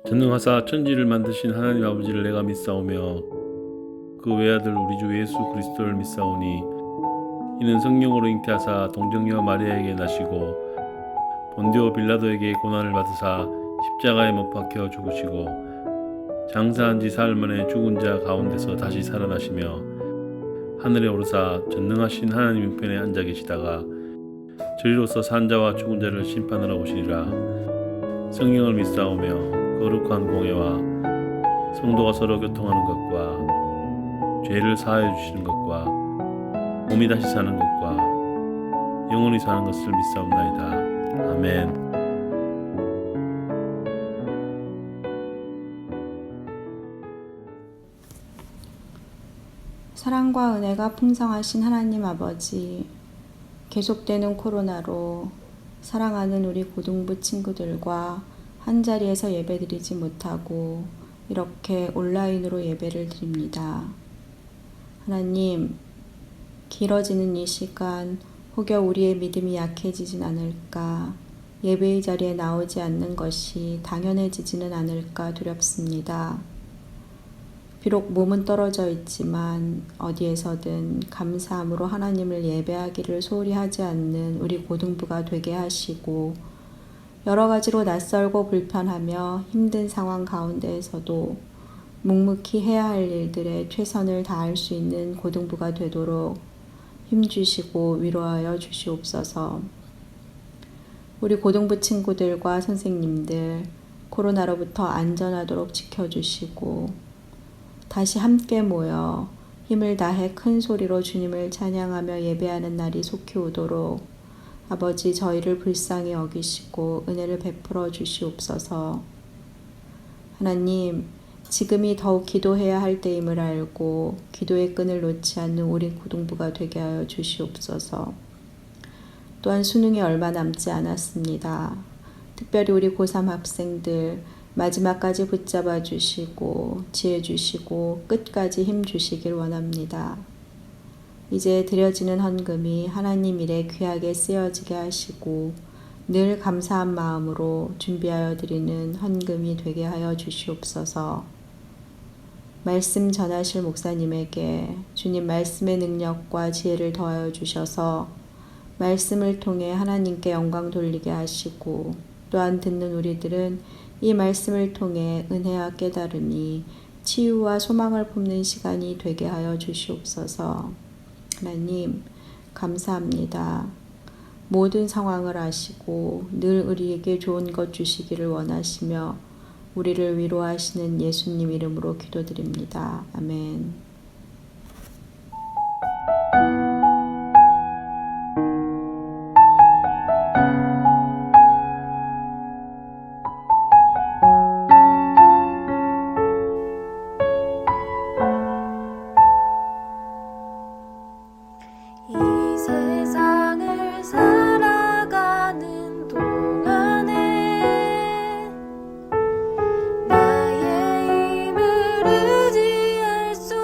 전능하사 천지를 만드신 하나님 아버지를 내가 믿사오며 그 외아들 우리 주 예수 그리스도를 믿사오니 이는 성령으로 잉태하사 동정녀 마리아에게 나시고 본디오 빌라도에게 고난을 받으사 십자가에 못 박혀 죽으시고 장사한 지 사흘 만에 죽은 자 가운데서 다시 살아나시며 하늘에 오르사 전능하신 하나님 우편에 앉아 계시다가 저리로서 산 자와 죽은 자를 심판하러 오시리라. 성령을 믿사오며 거룩한 공예와 성도가 서로 교통하는 것과 죄를 사하여 주시는 것과 몸이 다시 사는 것과 영원히 사는 것을 믿사옵나이다. 아멘. 사랑과 은혜가 풍성하신 하나님 아버지, 계속되는 코로나로 사랑하는 우리 고등부 친구들과 한자리에서 예배드리지 못하고 이렇게 온라인으로 예배를 드립니다. 하나님, 길어지는 이 시간 혹여 우리의 믿음이 약해지진 않을까, 예배의 자리에 나오지 않는 것이 당연해지지는 않을까 두렵습니다. 비록 몸은 떨어져 있지만 어디에서든 감사함으로 하나님을 예배하기를 소홀히 하지 않는 우리 고등부가 되게 하시고, 여러 가지로 낯설고 불편하며 힘든 상황 가운데에서도 묵묵히 해야 할 일들에 최선을 다할 수 있는 고등부가 되도록 힘주시고 위로하여 주시옵소서. 우리 고등부 친구들과 선생님들 코로나로부터 안전하도록 지켜주시고 다시 함께 모여 힘을 다해 큰 소리로 주님을 찬양하며 예배하는 날이 속히 오도록 아버지 저희를 불쌍히 여기시고 은혜를 베풀어 주시옵소서. 하나님, 지금이 더욱 기도해야 할 때임을 알고 기도의 끈을 놓지 않는 우리 고등부가 되게 하여 주시옵소서. 또한 수능이 얼마 남지 않았습니다. 특별히 우리 고3 학생들 마지막까지 붙잡아 주시고 지혜 주시고 끝까지 힘 주시길 원합니다. 이제 드려지는 헌금이 하나님 일에 귀하게 쓰여지게 하시고 늘 감사한 마음으로 준비하여 드리는 헌금이 되게 하여 주시옵소서. 말씀 전하실 목사님에게 주님 말씀의 능력과 지혜를 더하여 주셔서 말씀을 통해 하나님께 영광 돌리게 하시고, 또한 듣는 우리들은 이 말씀을 통해 은혜와 깨달음이 치유와 소망을 품는 시간이 되게 하여 주시옵소서. 하나님, 감사합니다. 모든 상황을 아시고 늘 우리에게 좋은 것 주시기를 원하시며 우리를 위로하시는 예수님 이름으로 기도드립니다. 아멘. 이 세상을 살아가는 동안에 나의 힘을 의지할 수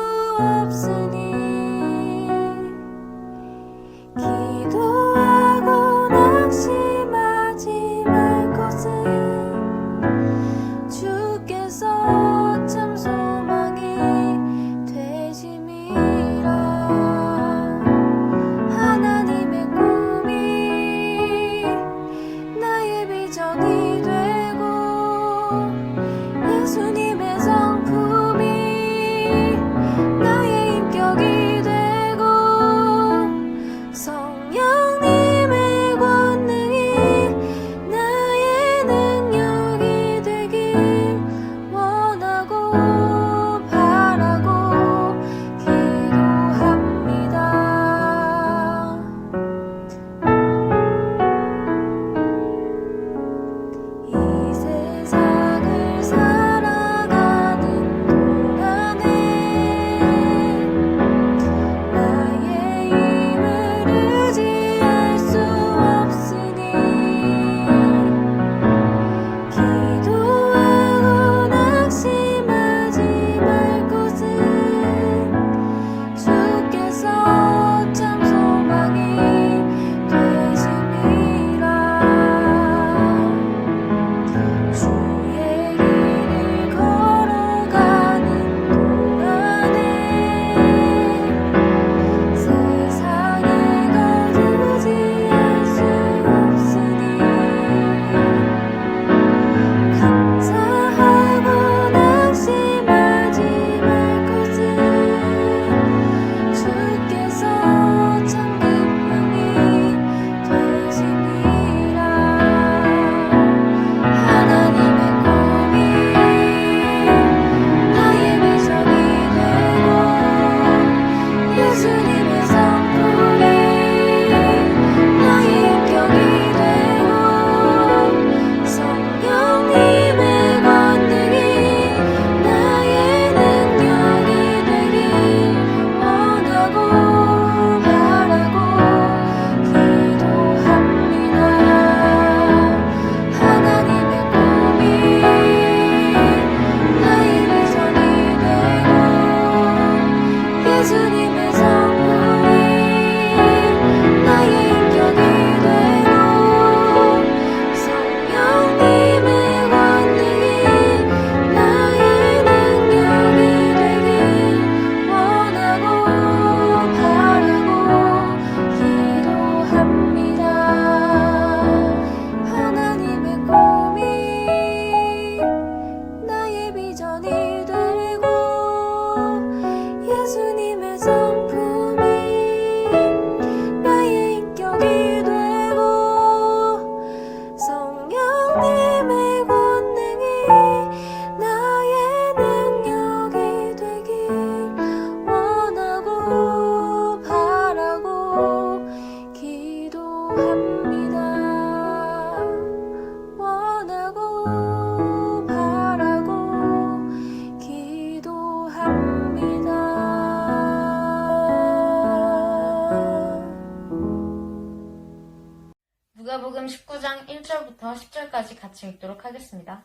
마가복음 19장 1절부터 10절까지 같이 읽도록 하겠습니다.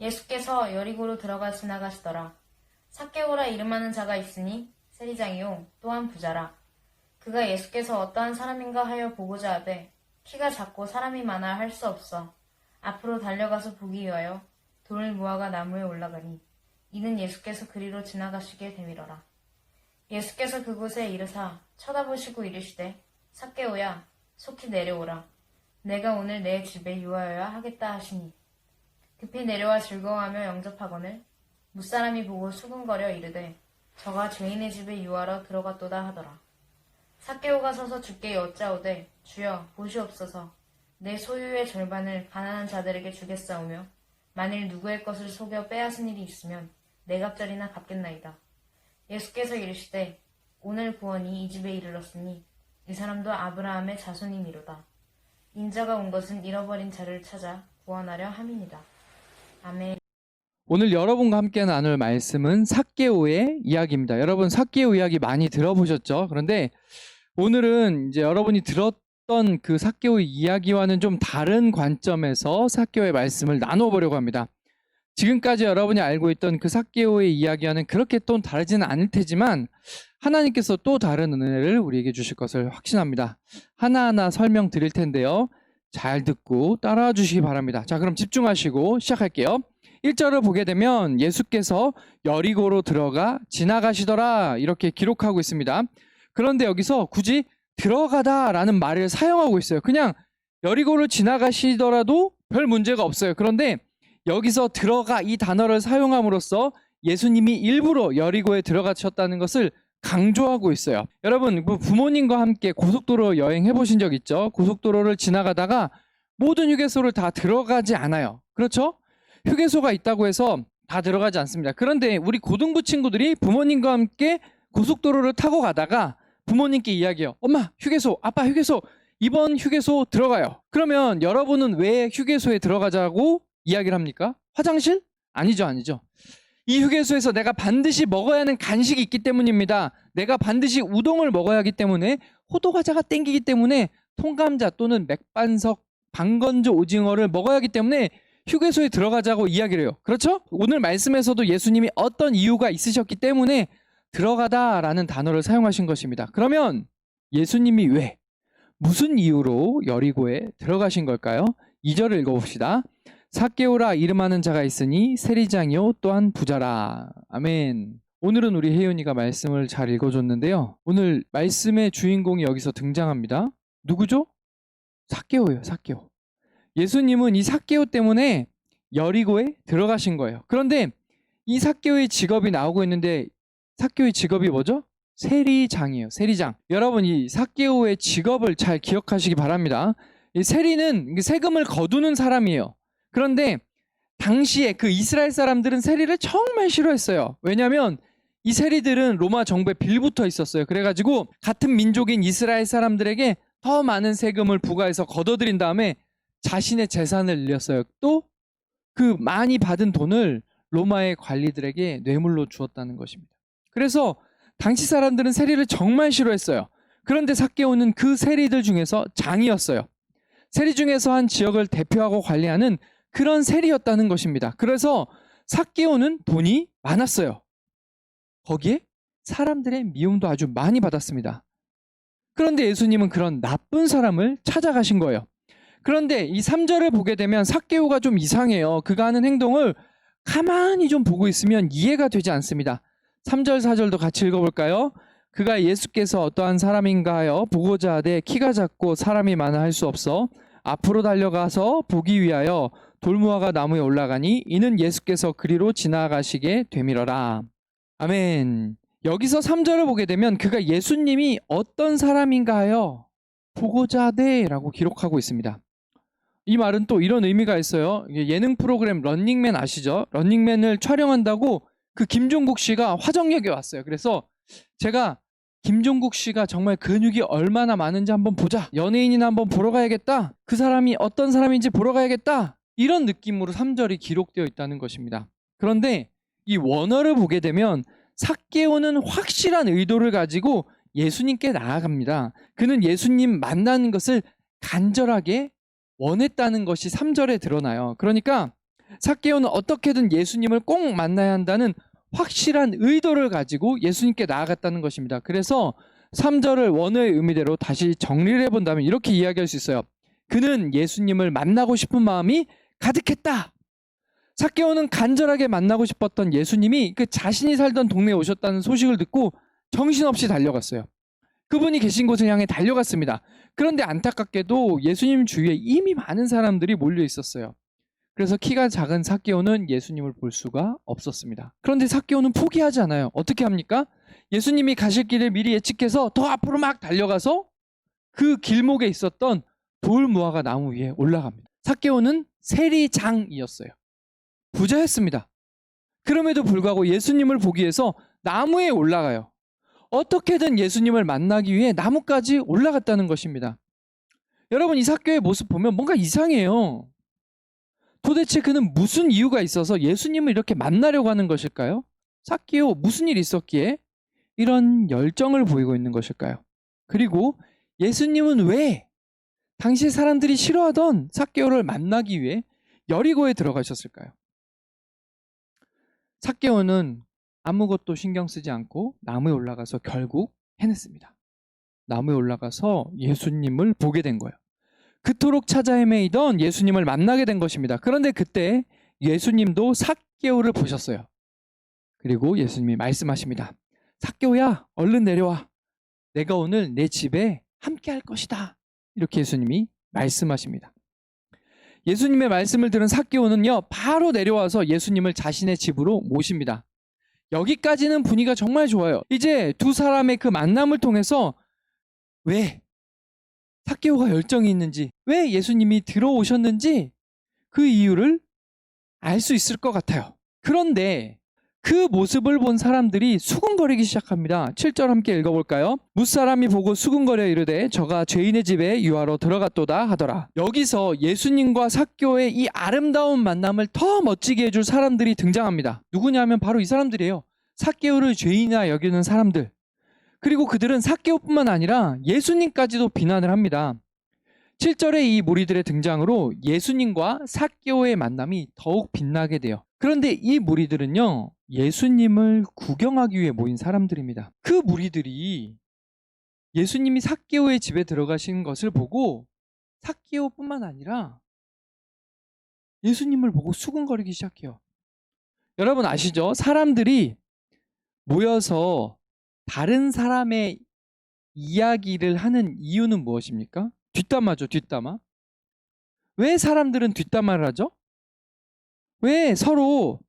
예수께서 여리고로 들어가 지나가시더라. 삭개오라 이름하는 자가 있으니 세리장이요 또한 부자라. 그가 예수께서 어떠한 사람인가 하여 보고자 하되 키가 작고 사람이 많아 할 수 없어 앞으로 달려가서 보기 위하여 돌을 모아가 나무에 올라가니 이는 예수께서 그리로 지나가시게 되밀어라. 예수께서 그곳에 이르사 쳐다보시고 이르시되 삭개오야 속히 내려오라. 내가 오늘 내 집에 유하여야 하겠다 하시니 급히 내려와 즐거워하며 영접하거늘 무사람이 보고 수군거려 이르되 저가 죄인의 집에 유하러 들어갔도다 하더라. 삭개오가 서서 주께 여짜오되 주여 보시옵소서 내 소유의 절반을 가난한 자들에게 주겠사오며 만일 누구의 것을 속여 빼앗은 일이 있으면 네 갑절이나 갚겠나이다. 예수께서 이르시되 오늘 구원이 이 집에 이르렀으니 이 사람도 아브라함의 자손이미로다. 인자가 온 것은 잃어버린 자를 찾아 구원하려 함이니라. 아멘. 오늘 여러분과 함께 나눌 말씀은 삭개오의 이야기입니다. 여러분 삭개오 이야기 많이 들어보셨죠? 그런데 오늘은 이제 여러분이 들었던 그 삭개오의 이야기와는 좀 다른 관점에서 삭개오의 말씀을 나눠보려고 합니다. 지금까지 여러분이 알고 있던 그 삭개오의 이야기와는 그렇게 또 다르지는 않을 테지만 하나님께서 또 다른 은혜를 우리에게 주실 것을 확신합니다. 하나하나 설명드릴 텐데요. 잘 듣고 따라와 주시기 바랍니다. 자, 그럼 집중하시고 시작할게요. 1절을 보게 되면 예수께서 여리고로 들어가 지나가시더라 이렇게 기록하고 있습니다. 그런데 여기서 굳이 들어가다라는 말을 사용하고 있어요. 그냥 여리고를 지나가시더라도 별 문제가 없어요. 그런데 여기서 들어가 이 단어를 사용함으로써 예수님이 일부러 여리고에 들어가셨다는 것을 강조하고 있어요. 여러분 부모님과 함께 고속도로 여행해 보신 적 있죠? 고속도로를 지나가다가 모든 휴게소를 다 들어가지 않아요. 그렇죠? 휴게소가 있다고 해서 다 들어가지 않습니다. 그런데 우리 고등부 친구들이 부모님과 함께 고속도로를 타고 가다가 부모님께 이야기해요. 엄마 휴게소, 아빠 휴게소, 이번 휴게소 들어가요. 그러면 여러분은 왜 휴게소에 들어가자고 이야기를 합니까? 화장실? 아니죠. 이 휴게소에서 내가 반드시 먹어야 하는 간식이 있기 때문입니다. 내가 반드시 우동을 먹어야 하기 때문에 호두과자가 땡기기 때문에 통감자 또는 맥반석, 방건조 오징어를 먹어야 하기 때문에 휴게소에 들어가자고 이야기를 해요. 그렇죠? 오늘 말씀에서도 예수님이 어떤 이유가 있으셨기 때문에 들어가다라는 단어를 사용하신 것입니다. 그러면 예수님이 왜, 무슨 이유로 여리고에 들어가신 걸까요? 2절을 읽어봅시다. 삭개오라 이름하는 자가 있으니 세리장이요 또한 부자라. 아멘. 오늘은 우리 혜윤이가 말씀을 잘 읽어줬는데요. 오늘 말씀의 주인공이 여기서 등장합니다. 누구죠? 삭개오예요. 삭개오. 예수님은 이 삭개오 때문에 여리고에 들어가신 거예요. 그런데 이 삭개오의 직업이 나오고 있는데 삭개오의 직업이 뭐죠? 세리장이에요. 세리장. 여러분 이 삭개오의 직업을 잘 기억하시기 바랍니다. 이 세리는 세금을 거두는 사람이에요. 그런데 당시에 그 이스라엘 사람들은 세리를 정말 싫어했어요. 왜냐하면 이 세리들은 로마 정부에 빌붙어 있었어요. 그래가지고 같은 민족인 이스라엘 사람들에게 더 많은 세금을 부과해서 걷어들인 다음에 자신의 재산을 늘렸어요. 또 그 많이 받은 돈을 로마의 관리들에게 뇌물로 주었다는 것입니다. 그래서 당시 사람들은 세리를 정말 싫어했어요. 그런데 삭개오는 그 세리들 중에서 장이었어요. 세리 중에서 한 지역을 대표하고 관리하는 그런 세리였다는 것입니다. 그래서 삭개오는 돈이 많았어요. 거기에 사람들의 미움도 아주 많이 받았습니다. 그런데 예수님은 그런 나쁜 사람을 찾아가신 거예요. 그런데 이 3절을 보게 되면 삭개오가 좀 이상해요. 그가 하는 행동을 가만히 좀 보고 있으면 이해가 되지 않습니다. 3절 4절도 같이 읽어볼까요? 그가 예수께서 어떠한 사람인가 하여 보고자 하되 키가 작고 사람이 많아 할 수 없어 앞으로 달려가서 보기 위하여 돌무화가 나무에 올라가니 이는 예수께서 그리로 지나가시게 되밀어라. 아멘. 여기서 3절을 보게 되면 그가 예수님이 어떤 사람인가 하여 보고자 하되 라고 기록하고 있습니다. 이 말은 또 이런 의미가 있어요. 예능 프로그램 런닝맨 아시죠? 런닝맨을 촬영한다고 그 김종국 씨가 화정역에 왔어요. 그래서 제가 김종국 씨가 정말 근육이 얼마나 많은지 한번 보자. 연예인이나 한번 보러 가야겠다. 그 사람이 어떤 사람인지 보러 가야겠다. 이런 느낌으로 3절이 기록되어 있다는 것입니다. 그런데 이 원어를 보게 되면 삭개오는 확실한 의도를 가지고 예수님께 나아갑니다. 그는 예수님 만나는 것을 간절하게 원했다는 것이 3절에 드러나요. 그러니까 삭개오는 어떻게든 예수님을 꼭 만나야 한다는 확실한 의도를 가지고 예수님께 나아갔다는 것입니다. 그래서 3절을 원어의 의미대로 다시 정리를 해본다면 이렇게 이야기할 수 있어요. 그는 예수님을 만나고 싶은 마음이 가득했다. 삭개오는 간절하게 만나고 싶었던 예수님이 그 자신이 살던 동네에 오셨다는 소식을 듣고 정신없이 달려갔어요. 그분이 계신 곳을 향해 달려갔습니다. 그런데 안타깝게도 예수님 주위에 이미 많은 사람들이 몰려 있었어요. 그래서 키가 작은 삭개오는 예수님을 볼 수가 없었습니다. 그런데 삭개오는 포기하지 않아요. 어떻게 합니까? 예수님이 가실 길을 미리 예측해서 더 앞으로 막 달려가서 그 길목에 있었던 돌무화과 나무 위에 올라갑니다. 삭개오는 세리장이었어요. 부자였습니다. 그럼에도 불구하고 예수님을 보기 위해서 나무에 올라가요. 어떻게든 예수님을 만나기 위해 나무까지 올라갔다는 것입니다. 여러분, 이 삭개오의 모습 보면 뭔가 이상해요. 도대체 그는 무슨 이유가 있어서 예수님을 이렇게 만나려고 하는 것일까요? 삭개오, 무슨 일이 있었기에 이런 열정을 보이고 있는 것일까요? 그리고 예수님은 왜 당시 사람들이 싫어하던 삭개오를 만나기 위해 여리고에 들어가셨을까요? 삭개오는 아무것도 신경 쓰지 않고 나무에 올라가서 결국 해냈습니다. 나무에 올라가서 예수님을 보게 된 거예요. 그토록 찾아 헤매이던 예수님을 만나게 된 것입니다. 그런데 그때 예수님도 삭개오를 보셨어요. 그리고 예수님이 말씀하십니다. 삭개오야, 얼른 내려와. 내가 오늘 내 집에 함께 할 것이다. 이렇게 예수님이 말씀하십니다. 예수님의 말씀을 들은 삭개오는요, 바로 내려와서 예수님을 자신의 집으로 모십니다. 여기까지는 분위기가 정말 좋아요. 이제 두 사람의 그 만남을 통해서 왜 삭개오가 열정이 있는지, 왜 예수님이 들어오셨는지 그 이유를 알 수 있을 것 같아요. 그런데 그 모습을 본 사람들이 수군거리기 시작합니다. 7절 함께 읽어볼까요? 뭇사람이 보고 수군거려 이르되 저가 죄인의 집에 유하러 들어갔도다 하더라. 여기서 예수님과 삭개오의 이 아름다운 만남을 더 멋지게 해줄 사람들이 등장합니다. 누구냐면 바로 이 사람들이에요. 삭개오를 죄인이라 여기는 사람들. 그리고 그들은 삭개오뿐만 아니라 예수님까지도 비난을 합니다. 7절의 이 무리들의 등장으로 예수님과 삭개오의 만남이 더욱 빛나게 돼요. 그런데 이 무리들은요, 예수님을 구경하기 위해 모인 사람들입니다. 그 무리들이 예수님이 삭개오의 집에 들어가신 것을 보고 삭개오뿐만 아니라 예수님을 보고 수군거리기 시작해요. 여러분 아시죠? 사람들이 모여서 다른 사람의 이야기를 하는 이유는 무엇입니까? 뒷담화죠, 뒷담화. 왜 사람들은 뒷담화를 하죠? 왜 서로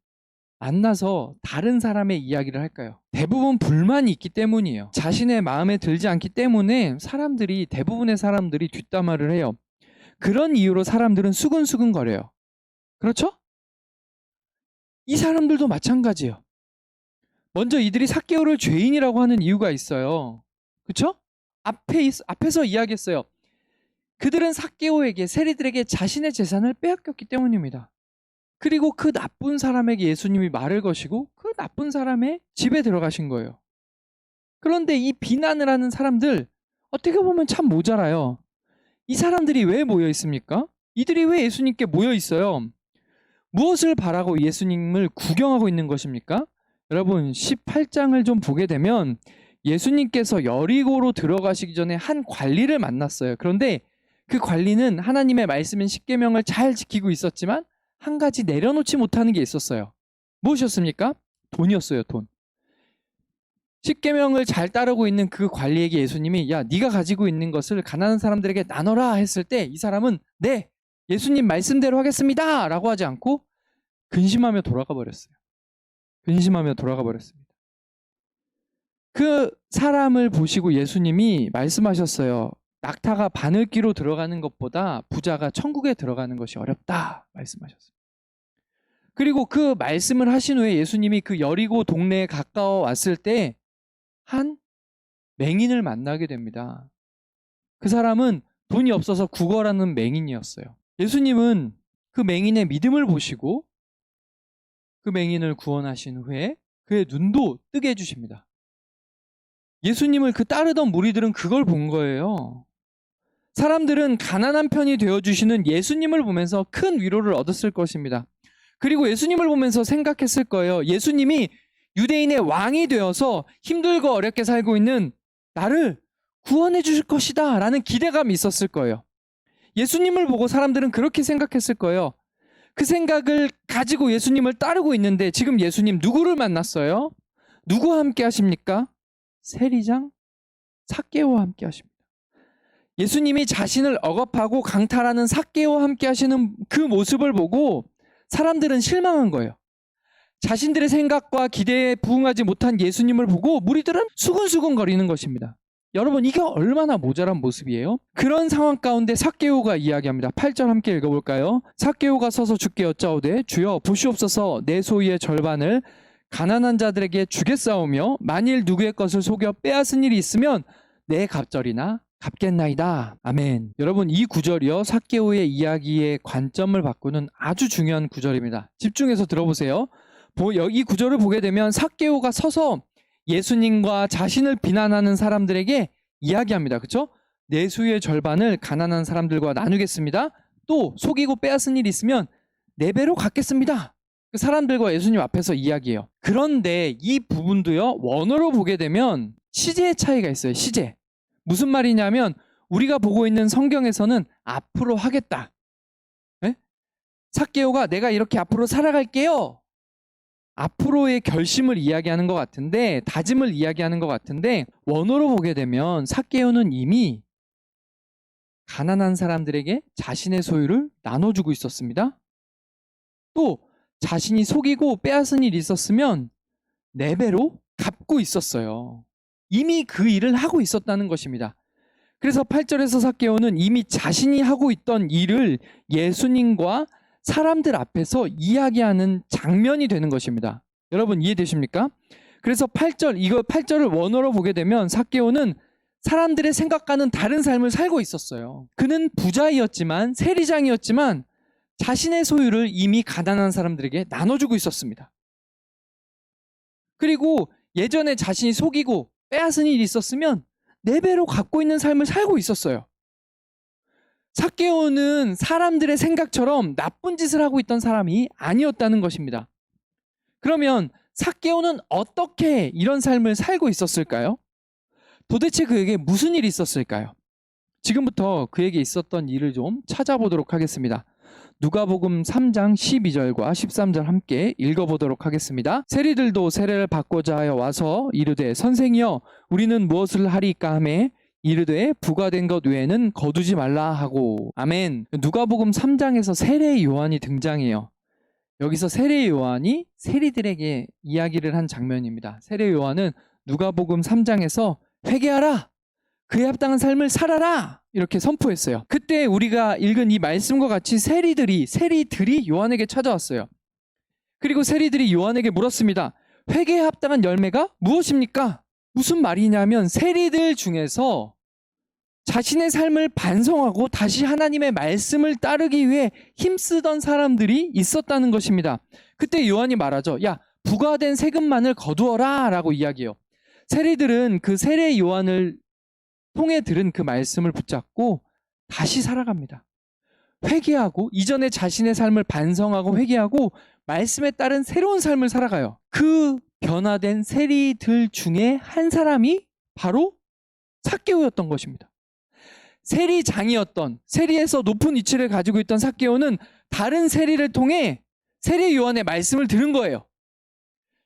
만나서 다른 사람의 이야기를 할까요? 대부분 불만이 있기 때문이에요. 자신의 마음에 들지 않기 때문에 대부분의 사람들이 뒷담화를 해요. 그런 이유로 사람들은 수근수근거려요. 그렇죠? 이 사람들도 마찬가지예요. 먼저 이들이 삭개오를 죄인이라고 하는 이유가 있어요. 그렇죠? 앞에서 이야기했어요. 그들은 삭개오에게, 세리들에게 자신의 재산을 빼앗겼기 때문입니다. 그리고 그 나쁜 사람에게 예수님이 말을 거시고 그 나쁜 사람의 집에 들어가신 거예요. 그런데 이 비난을 하는 사람들, 어떻게 보면 참 모자라요. 이 사람들이 왜 모여 있습니까? 이들이 왜 예수님께 모여 있어요? 무엇을 바라고 예수님을 구경하고 있는 것입니까? 여러분, 18장을 좀 보게 되면 예수님께서 여리고로 들어가시기 전에 한 관리를 만났어요. 그런데 그 관리는 하나님의 말씀인 십계명을 잘 지키고 있었지만 한 가지 내려놓지 못하는 게 있었어요. 무엇이었습니까? 돈이었어요, 돈. 십계명을 잘 따르고 있는 그 관리에게 예수님이 야, 네가 가지고 있는 것을 가난한 사람들에게 나눠라 했을 때 이 사람은 네, 예수님 말씀대로 하겠습니다 라고 하지 않고 근심하며 돌아가 버렸어요. 근심하며 돌아가 버렸습니다. 그 사람을 보시고 예수님이 말씀하셨어요. 낙타가 바늘귀로 들어가는 것보다 부자가 천국에 들어가는 것이 어렵다 말씀하셨어요. 그리고 그 말씀을 하신 후에 예수님이 그 여리고 동네에 가까워 왔을 때 한 맹인을 만나게 됩니다. 그 사람은 돈이 없어서 구걸하는 맹인이었어요. 예수님은 그 맹인의 믿음을 보시고 그 맹인을 구원하신 후에 그의 눈도 뜨게 해주십니다. 예수님을 그 따르던 무리들은 그걸 본 거예요. 사람들은 가난한 편이 되어주시는 예수님을 보면서 큰 위로를 얻었을 것입니다. 그리고 예수님을 보면서 생각했을 거예요. 예수님이 유대인의 왕이 되어서 힘들고 어렵게 살고 있는 나를 구원해 주실 것이다 라는 기대감이 있었을 거예요. 예수님을 보고 사람들은 그렇게 생각했을 거예요. 그 생각을 가지고 예수님을 따르고 있는데 지금 예수님 누구를 만났어요? 누구와 함께 하십니까? 세리장 삭개오와 함께 하십니다. 예수님이 자신을 억압하고 강탈하는 삭개오와 함께 하시는 그 모습을 보고 사람들은 실망한 거예요. 자신들의 생각과 기대에 부응하지 못한 예수님을 보고 무리들은 수근수근 거리는 것입니다. 여러분, 이게 얼마나 모자란 모습이에요? 그런 상황 가운데 삭개오가 이야기합니다. 8절 함께 읽어볼까요? 삭개오가 서서 주께 여짜오되 주여 보시옵소서 내 소유의 절반을 가난한 자들에게 주겠사오며 만일 누구의 것을 속여 빼앗은 일이 있으면 내 갑절이나 갚겠나이다. 아멘. 여러분, 이 구절이요 삭개오의 이야기의 관점을 바꾸는 아주 중요한 구절입니다. 집중해서 들어보세요. 이 구절을 보게 되면 삭개오가 서서 예수님과 자신을 비난하는 사람들에게 이야기합니다. 그렇죠? 내 소유의 절반을 가난한 사람들과 나누겠습니다. 또 속이고 빼앗은 일이 있으면 4배로 갚겠습니다. 그 사람들과 예수님 앞에서 이야기해요. 그런데 이 부분도요 원어로 보게 되면 시제의 차이가 있어요. 시제. 무슨 말이냐면 우리가 보고 있는 성경에서는 앞으로 하겠다. 네? 삭개오가 내가 이렇게 앞으로 살아갈게요. 앞으로의 결심을 이야기하는 것 같은데, 다짐을 이야기하는 것 같은데, 원어로 보게 되면 삭개오는 이미 가난한 사람들에게 자신의 소유를 나눠주고 있었습니다. 또 자신이 속이고 빼앗은 일이 있었으면 4배로 갚고 있었어요. 이미 그 일을 하고 있었다는 것입니다. 그래서 8절에서 삭개오는 이미 자신이 하고 있던 일을 예수님과 사람들 앞에서 이야기하는 장면이 되는 것입니다. 여러분 이해되십니까? 그래서 8절을 원어로 보게 되면 삭개오는 사람들의 생각과는 다른 삶을 살고 있었어요. 그는 부자이었지만 세리장이었지만 자신의 소유를 이미 가난한 사람들에게 나눠주고 있었습니다. 그리고 예전에 자신이 속이고 빼앗은 일이 있었으면 4배로 갖고 있는 삶을 살고 있었어요. 삭개오는 사람들의 생각처럼 나쁜 짓을 하고 있던 사람이 아니었다는 것입니다. 그러면 삭개오는 어떻게 이런 삶을 살고 있었을까요? 도대체 그에게 무슨 일이 있었을까요? 지금부터 그에게 있었던 일을 좀 찾아보도록 하겠습니다. 누가복음 3장 12절과 13절 함께 읽어보도록 하겠습니다. 세리들도 세례를 받고자 하여 와서 이르되 선생이여 우리는 무엇을 하리까 하매 이르되 부과된 것 외에는 거두지 말라 하고. 아멘. 누가복음 3장에서 세례 요한이 등장해요. 여기서 세례 요한이 세리들에게 이야기를 한 장면입니다. 세례 요한은 누가복음 3장에서 회개하라, 그에 합당한 삶을 살아라 이렇게 선포했어요. 그때 우리가 읽은 이 말씀과 같이 세리들이 요한에게 찾아왔어요. 그리고 세리들이 요한에게 물었습니다. 회개에 합당한 열매가 무엇입니까? 무슨 말이냐면 세리들 중에서 자신의 삶을 반성하고 다시 하나님의 말씀을 따르기 위해 힘쓰던 사람들이 있었다는 것입니다. 그때 요한이 말하죠. 야, 부과된 세금만을 거두어라 라고 이야기해요. 세리들은 그 세례 요한을 통해 들은 그 말씀을 붙잡고 다시 살아갑니다. 회개하고 이전에 자신의 삶을 반성하고 회개하고 말씀에 따른 새로운 삶을 살아가요. 그 변화된 세리들 중에 한 사람이 바로 삭개오였던 것입니다. 세리장이었던, 세리에서 높은 위치를 가지고 있던 삭개오는 다른 세리를 통해 세례 요한의 말씀을 들은 거예요.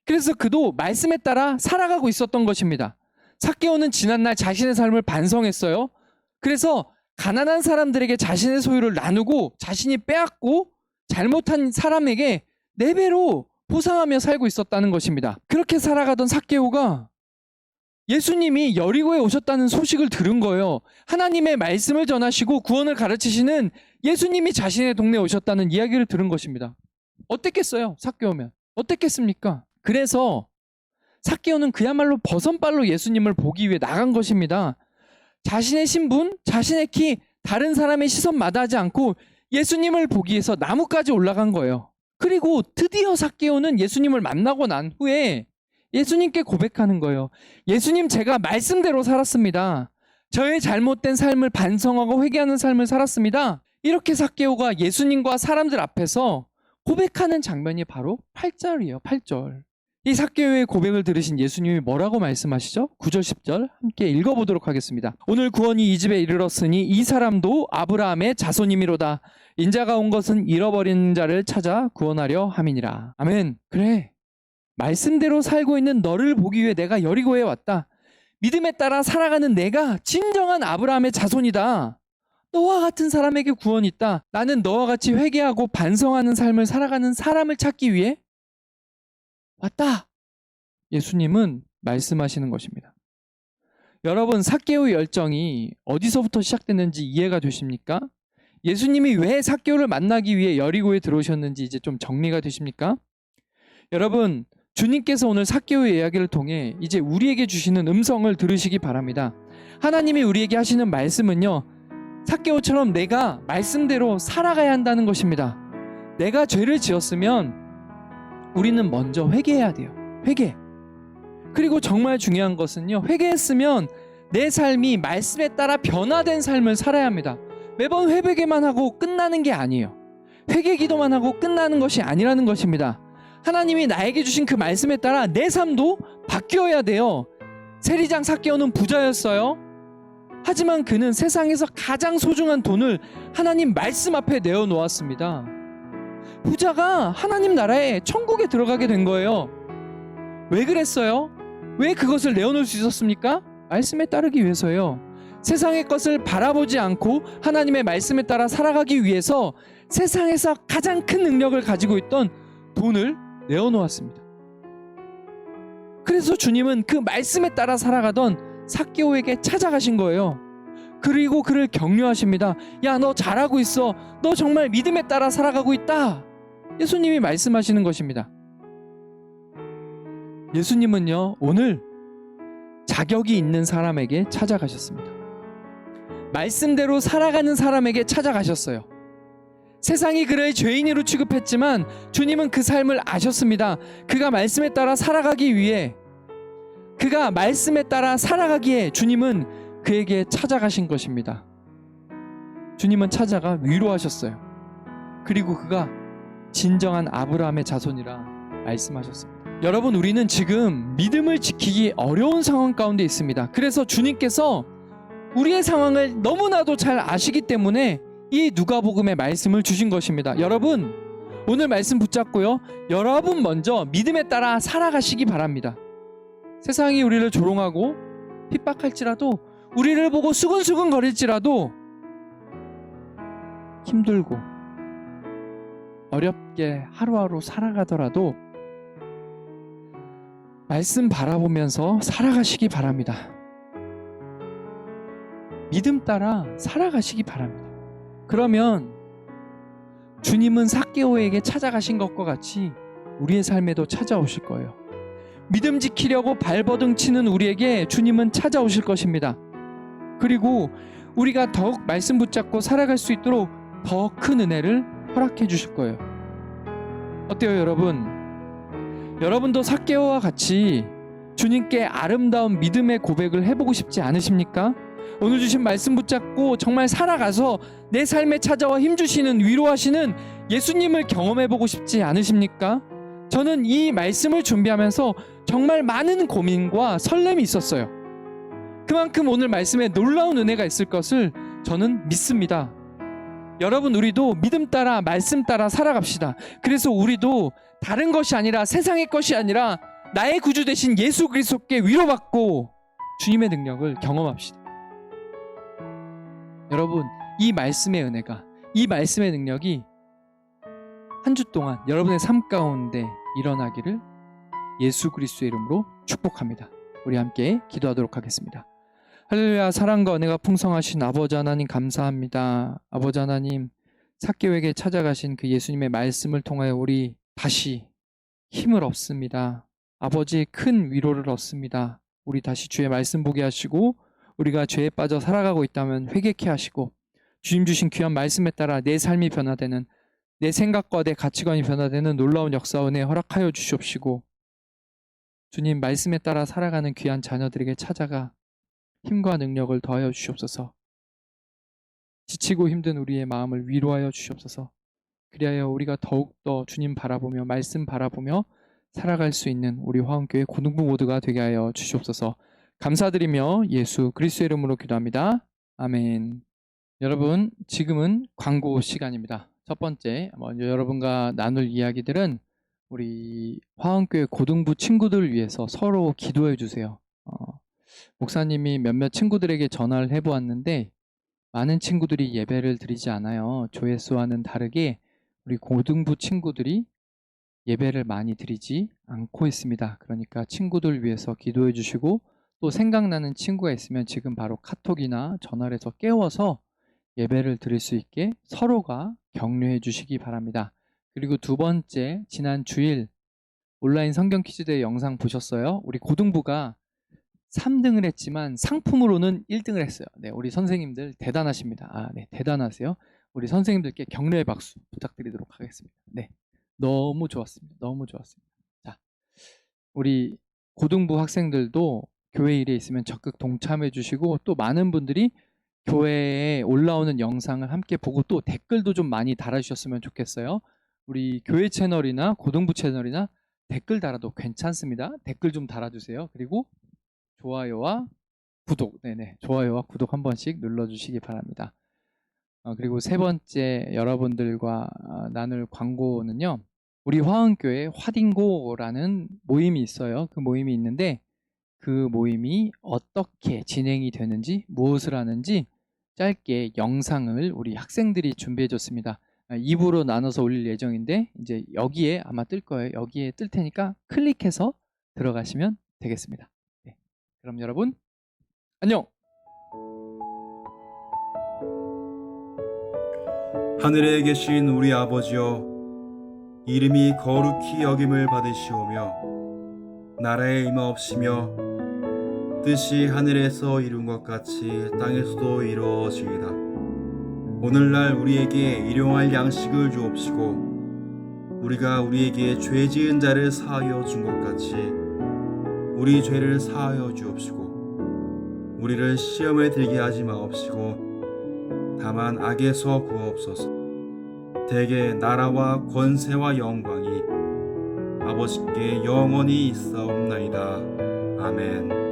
그래서 그도 말씀에 따라 살아가고 있었던 것입니다. 삭개오는 지난날 자신의 삶을 반성했어요. 그래서 가난한 사람들에게 자신의 소유를 나누고 자신이 빼앗고 잘못한 사람에게 4배로 보상하며 살고 있었다는 것입니다. 그렇게 살아가던 삭개오가 예수님이 여리고에 오셨다는 소식을 들은 거예요. 하나님의 말씀을 전하시고 구원을 가르치시는 예수님이 자신의 동네에 오셨다는 이야기를 들은 것입니다. 어땠겠어요? 삭개오면. 어땠겠습니까? 그래서 삭개오는 그야말로 버선발로 예수님을 보기 위해 나간 것입니다. 자신의 신분, 자신의 키, 다른 사람의 시선 마다하지 않고 예수님을 보기 위해서 나무까지 올라간 거예요. 그리고 드디어 삭개오는 예수님을 만나고 난 후에 예수님께 고백하는 거예요. 예수님, 제가 말씀대로 살았습니다. 저의 잘못된 삶을 반성하고 회개하는 삶을 살았습니다. 이렇게 삭개오가 예수님과 사람들 앞에서 고백하는 장면이 바로 8절이에요. 8절. 이 삭개오의 고백을 들으신 예수님이 뭐라고 말씀하시죠? 9절 10절 함께 읽어보도록 하겠습니다. 오늘 구원이 이 집에 이르렀으니 이 사람도 아브라함의 자손이미로다. 인자가 온 것은 잃어버린 자를 찾아 구원하려 함이니라. 아멘. 그래, 말씀대로 살고 있는 너를 보기 위해 내가 여리고에 왔다. 믿음에 따라 살아가는 내가 진정한 아브라함의 자손이다. 너와 같은 사람에게 구원이 있다. 나는 너와 같이 회개하고 반성하는 삶을 살아가는 사람을 찾기 위해 왔다. 예수님은 말씀하시는 것입니다. 여러분, 삭개오의 열정이 어디서부터 시작됐는지 이해가 되십니까? 예수님이 왜 삭개오를 만나기 위해 여리고에 들어오셨는지 이제 좀 정리가 되십니까? 여러분, 주님께서 오늘 삭개오의 이야기를 통해 이제 우리에게 주시는 음성을 들으시기 바랍니다. 하나님이 우리에게 하시는 말씀은요, 삭개오처럼 내가 말씀대로 살아가야 한다는 것입니다. 내가 죄를 지었으면 우리는 먼저 회개해야 돼요. 회개. 그리고 정말 중요한 것은요, 회개했으면 내 삶이 말씀에 따라 변화된 삶을 살아야 합니다. 매번 회개만 하고 끝나는 게 아니에요. 회개 기도만 하고 끝나는 것이 아니라는 것입니다. 하나님이 나에게 주신 그 말씀에 따라 내 삶도 바뀌어야 돼요. 세리장 삭개오는 부자였어요. 하지만 그는 세상에서 가장 소중한 돈을 하나님 말씀 앞에 내어놓았습니다. 부자가 하나님 나라에 천국에 들어가게 된 거예요. 왜 그랬어요? 왜 그것을 내어놓을 수 있었습니까? 말씀에 따르기 위해서요. 세상의 것을 바라보지 않고 하나님의 말씀에 따라 살아가기 위해서 세상에서 가장 큰 능력을 가지고 있던 돈을 내어놓았습니다. 그래서 주님은 그 말씀에 따라 살아가던 삭개오에게 찾아가신 거예요. 그리고 그를 격려하십니다. 야, 너 잘하고 있어. 너 정말 믿음에 따라 살아가고 있다. 예수님이 말씀하시는 것입니다. 예수님은요, 오늘 자격이 있는 사람에게 찾아가셨습니다. 말씀대로 살아가는 사람에게 찾아가셨어요. 세상이 그를 죄인으로 취급했지만 주님은 그 삶을 아셨습니다. 그가 말씀에 따라 살아가기 위해, 그가 말씀에 따라 살아가기에 주님은 그에게 찾아가신 것입니다. 주님은 찾아가 위로하셨어요. 그리고 그가 진정한 아브라함의 자손이라 말씀하셨습니다. 여러분, 우리는 지금 믿음을 지키기 어려운 상황 가운데 있습니다. 그래서 주님께서 우리의 상황을 너무나도 잘 아시기 때문에 이 누가복음의 말씀을 주신 것입니다. 여러분, 오늘 말씀 붙잡고요, 여러분 먼저 믿음에 따라 살아가시기 바랍니다. 세상이 우리를 조롱하고 핍박할지라도, 우리를 보고 수근수근 거릴지라도, 힘들고 어렵게 하루하루 살아가더라도 말씀 바라보면서 살아가시기 바랍니다. 믿음 따라 살아가시기 바랍니다. 그러면 주님은 삭개오에게 찾아가신 것과 같이 우리의 삶에도 찾아오실 거예요. 믿음 지키려고 발버둥 치는 우리에게 주님은 찾아오실 것입니다. 그리고 우리가 더욱 말씀 붙잡고 살아갈 수 있도록 더 큰 은혜를 허락해 주실 거예요. 어때요, 여러분? 여러분도 삭개오와 같이 주님께 아름다운 믿음의 고백을 해보고 싶지 않으십니까? 오늘 주신 말씀 붙잡고 정말 살아가서 내 삶에 찾아와 힘주시는, 위로하시는 예수님을 경험해보고 싶지 않으십니까? 저는 이 말씀을 준비하면서 정말 많은 고민과 설렘이 있었어요. 그만큼 오늘 말씀에 놀라운 은혜가 있을 것을 저는 믿습니다. 여러분, 우리도 믿음 따라 말씀 따라 살아갑시다. 그래서 우리도 다른 것이 아니라, 세상의 것이 아니라 나의 구주 되신 예수 그리스도께 위로받고 주님의 능력을 경험합시다. 여러분, 이 말씀의 은혜가, 이 말씀의 능력이 한 주 동안 여러분의 삶 가운데 일어나기를 예수 그리스도의 이름으로 축복합니다. 우리 함께 기도하도록 하겠습니다. 할렐루야. 사랑과 은혜가 풍성하신 아버지 하나님, 감사합니다. 아버지 하나님, 삭개오에게 찾아가신 그 예수님의 말씀을 통하여 우리 다시 힘을 얻습니다. 아버지, 큰 위로를 얻습니다. 우리 다시 주의 말씀 보게 하시고, 우리가 죄에 빠져 살아가고 있다면 회개케 하시고, 주님 주신 귀한 말씀에 따라 내 삶이 변화되는, 내 생각과 내 가치관이 변화되는 놀라운 역사 은혜 허락하여 주시옵시고, 주님 말씀에 따라 살아가는 귀한 자녀들에게 찾아가 힘과 능력을 더하여 주시옵소서. 지치고 힘든 우리의 마음을 위로하여 주시옵소서. 그리하여 우리가 더욱더 주님 바라보며 말씀 바라보며 살아갈 수 있는 우리 화원교회 고등부 모두가 되게 하여 주시옵소서. 감사드리며 예수 그리스도의 이름으로 기도합니다. 아멘. 여러분, 지금은 광고 시간입니다. 첫 번째, 먼저 여러분과 나눌 이야기들은 우리 화원교회 고등부 친구들을 위해서 서로 기도해 주세요. 목사님이 몇몇 친구들에게 전화를 해보았는데 많은 친구들이 예배를 드리지 않아요. 조회수와는 다르게 우리 고등부 친구들이 예배를 많이 드리지 않고 있습니다. 그러니까 친구들 위해서 기도해 주시고, 또 생각나는 친구가 있으면 지금 바로 카톡이나 전화를 해서 깨워서 예배를 드릴 수 있게 서로가 격려해 주시기 바랍니다. 그리고 두 번째, 지난 주일 온라인 성경 퀴즈대회 영상 보셨어요? 우리 고등부가 3등을 했지만 상품으로는 1등을 했어요. 네, 우리 선생님들 대단하십니다. 네, 대단하세요. 우리 선생님들께 격려의 박수 부탁드리도록 하겠습니다. 네, 너무 좋았습니다. 너무 좋았습니다. 자, 우리 고등부 학생들도 교회 일에 있으면 적극 동참해 주시고, 또 많은 분들이 교회에 올라오는 영상을 함께 보고 또 댓글도 좀 많이 달아주셨으면 좋겠어요. 우리 교회 채널이나 고등부 채널이나 댓글 달아도 괜찮습니다. 댓글 좀 달아주세요. 그리고 좋아요와 구독, 좋아요와 구독 한 번씩 눌러주시기 바랍니다. 그리고 세 번째, 여러분들과 나눌 광고는요, 우리 화은교회 화딩고라는 모임이 있어요. 그 모임이 있는데 그 모임이 어떻게 진행이 되는지, 무엇을 하는지 짧게 영상을 우리 학생들이 준비해 줬습니다. 2부로 나눠서 올릴 예정인데 이제 여기에 아마 뜰 거예요. 여기에 뜰 테니까 클릭해서 들어가시면 되겠습니다. 네. 그럼 여러분 안녕. 하늘에 계신 우리 아버지여, 이름이 거룩히 여김을 받으시오며 나라의 임하옵시며 뜻이 하늘에서 이룬 것 같이 땅에서도 이루어지이다. 오늘날 우리에게 일용할 양식을 주옵시고 우리가 우리에게 죄 지은 자를 사하여 준 것 같이 우리 죄를 사하여 주옵시고 우리를 시험에 들게 하지 마옵시고 다만 악에서 구하옵소서. 대개 나라와 권세와 영광이 아버지께 영원히 있사옵나이다. 아멘.